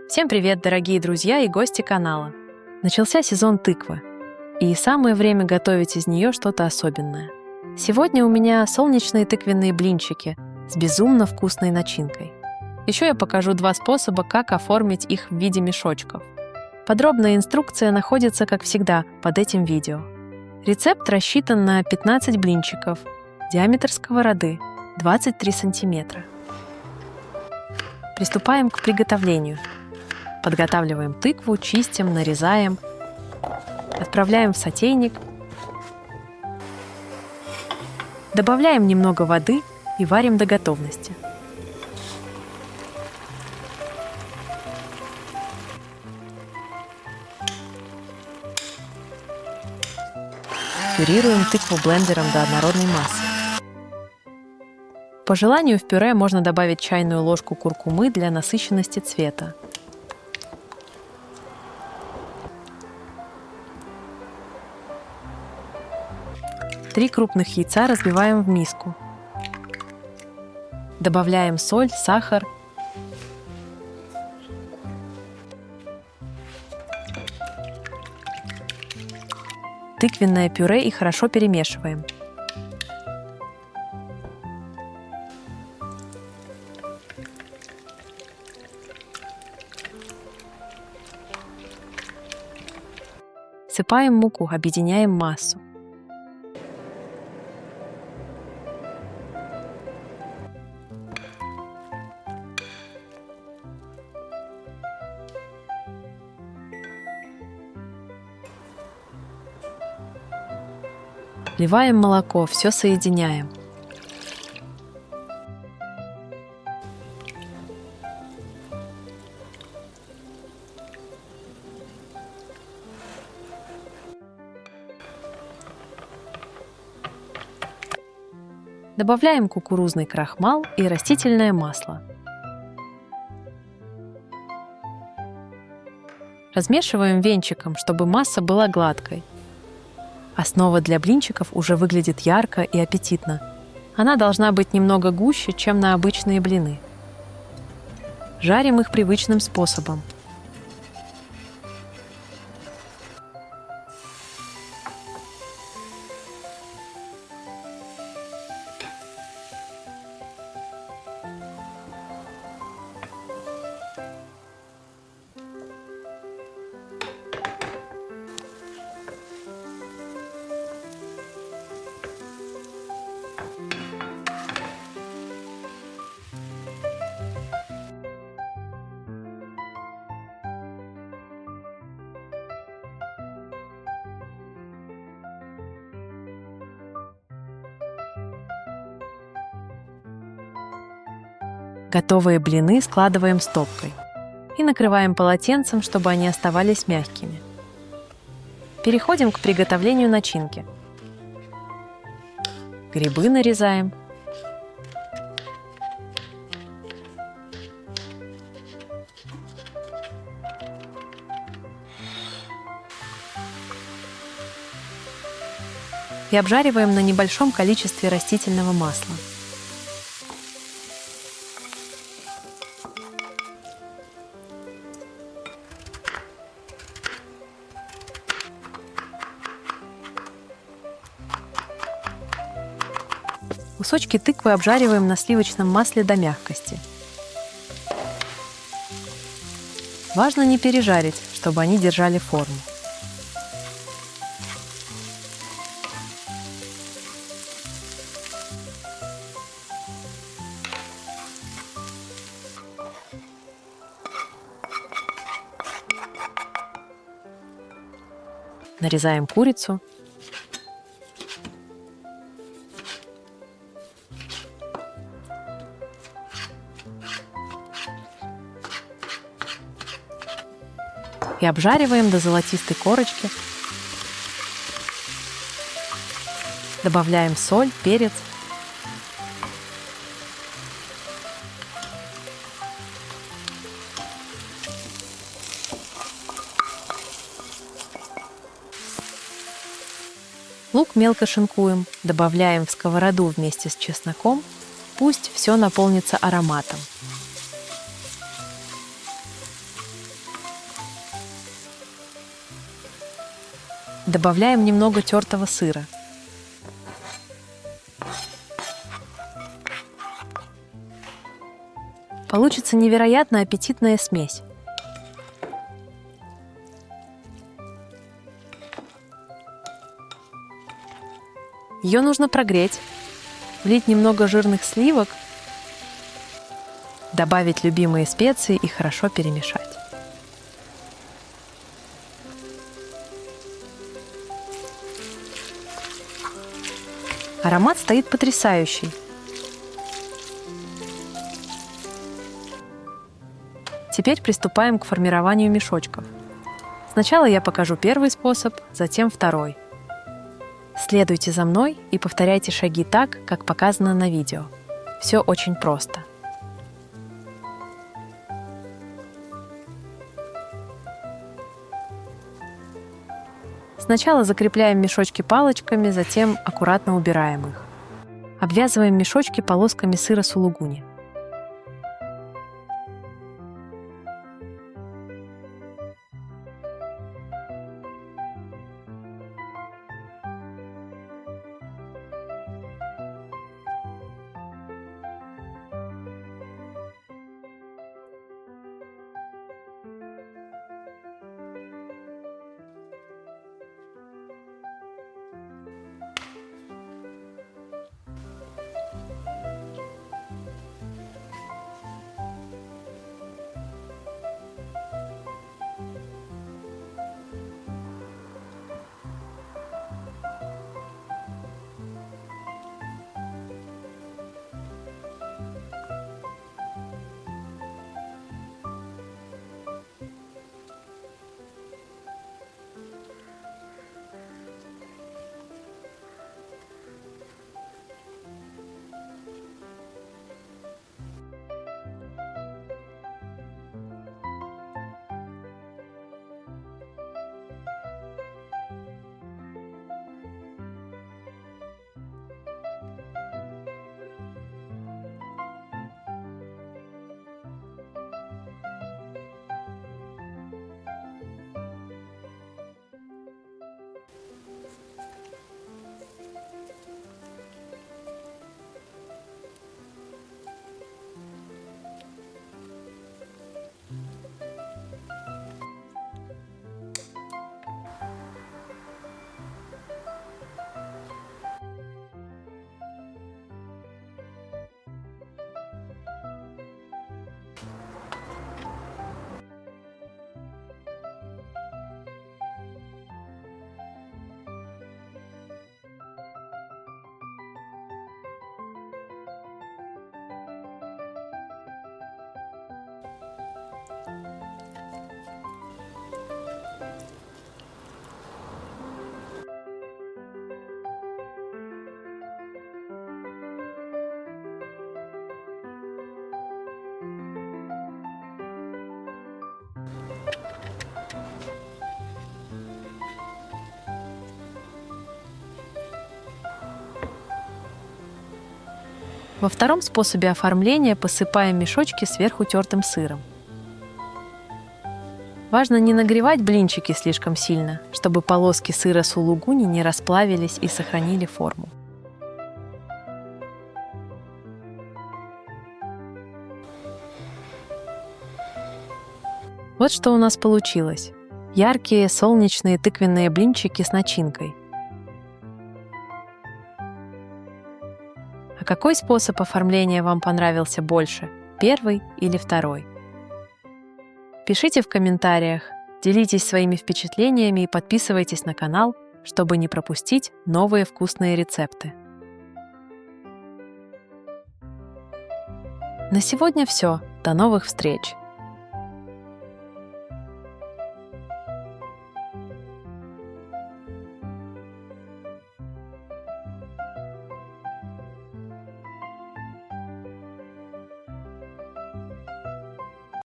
Всем привет, дорогие друзья и гости канала! Начался сезон тыквы, и самое время готовить из нее что-то особенное. Сегодня у меня солнечные тыквенные блинчики с безумно вкусной начинкой. Еще я покажу два способа, как оформить их в виде мешочков. Подробная инструкция находится, как всегда, под этим видео. Рецепт рассчитан на 15 блинчиков, диаметр сковороды 23 сантиметра. Приступаем к приготовлению. Подготавливаем тыкву, чистим, нарезаем, отправляем в сотейник, добавляем немного воды и варим до готовности. Пюрируем тыкву блендером до однородной массы. По желанию в пюре можно добавить чайную ложку куркумы для насыщенности цвета. Три крупных яйца разбиваем в миску. Добавляем соль, сахар. Тыквенное пюре и хорошо перемешиваем. Сыпаем муку, объединяем массу. Вливаем молоко, все соединяем. Добавляем кукурузный крахмал и растительное масло. Размешиваем венчиком, чтобы масса была гладкой. Основа для блинчиков уже выглядит ярко и аппетитно. Она должна быть немного гуще, чем на обычные блины. Жарим их привычным способом. Готовые блины складываем стопкой и накрываем полотенцем, чтобы они оставались мягкими. Переходим к приготовлению начинки. Грибы нарезаем. И обжариваем на небольшом количестве растительного масла. Кусочки тыквы обжариваем на сливочном масле до мягкости. Важно не пережарить, чтобы они держали форму. Нарезаем курицу. И обжариваем до золотистой корочки. Добавляем соль, перец. Лук мелко шинкуем, добавляем в сковороду вместе с чесноком. Пусть все наполнится ароматом. Добавляем немного тертого сыра. Получится невероятно аппетитная смесь. Ее нужно прогреть, влить немного жирных сливок, добавить любимые специи и хорошо перемешать. Аромат стоит потрясающий. Теперь приступаем к формированию мешочков. Сначала я покажу первый способ, затем второй. Следуйте за мной и повторяйте шаги так, как показано на видео. Все очень просто. Сначала закрепляем мешочки палочками, затем аккуратно убираем их. Обвязываем мешочки полосками сыра сулугуни. Во втором способе оформления посыпаем мешочки сверху тертым сыром. Важно не нагревать блинчики слишком сильно, чтобы полоски сыра сулугуни не расплавились и сохранили форму. Вот что у нас получилось. Яркие солнечные тыквенные блинчики с начинкой. А какой способ оформления вам понравился больше? Первый или второй? Пишите в комментариях, делитесь своими впечатлениями и подписывайтесь на канал, чтобы не пропустить новые вкусные рецепты. На сегодня все. До новых встреч!